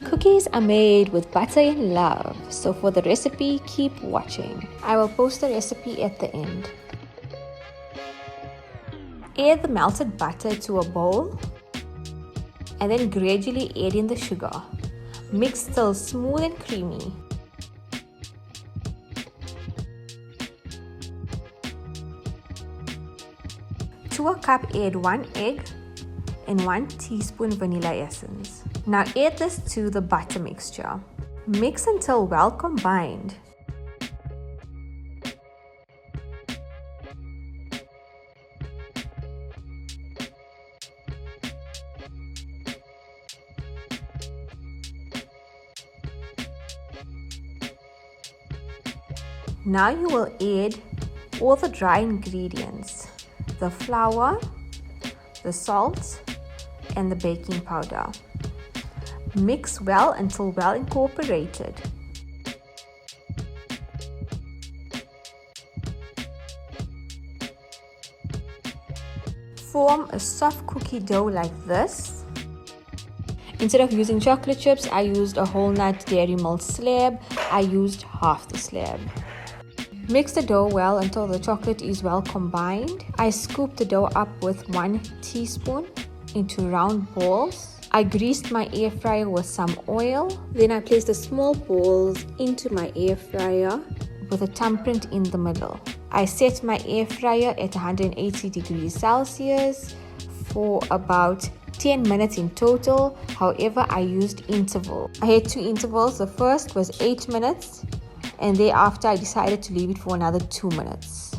Cookies are made with butter in love, so for the recipe, keep watching. I will post the recipe at the end. Add the melted butter to a bowl and then gradually add in the sugar. Mix till smooth and creamy. To a cup, add 1 egg and 1 teaspoon vanilla essence. Now add this to the butter mixture. Mix until well combined. Now you will add all the dry ingredients, the flour, the salt, and the baking powder. Mix well until well incorporated. Form a soft cookie dough like this. Instead of using chocolate chips, I used a whole nut dairy milk slab. I used half the slab. Mix the dough well until the chocolate is well combined. I scooped the dough up with 1 teaspoon into round balls. I greased my air fryer with some oil. Then I placed the small balls into my air fryer with a thumbprint in the middle. I set my air fryer at 180 degrees Celsius for about 10 minutes in total. However, I used interval. I had 2 intervals. The first was 8 minutes. And thereafter I decided to leave it for another 2 minutes.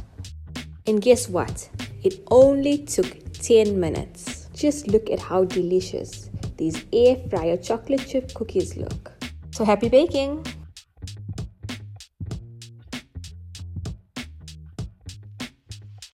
And guess what? It only took 10 minutes. Just look at how delicious these air fryer chocolate chip cookies look. So happy baking!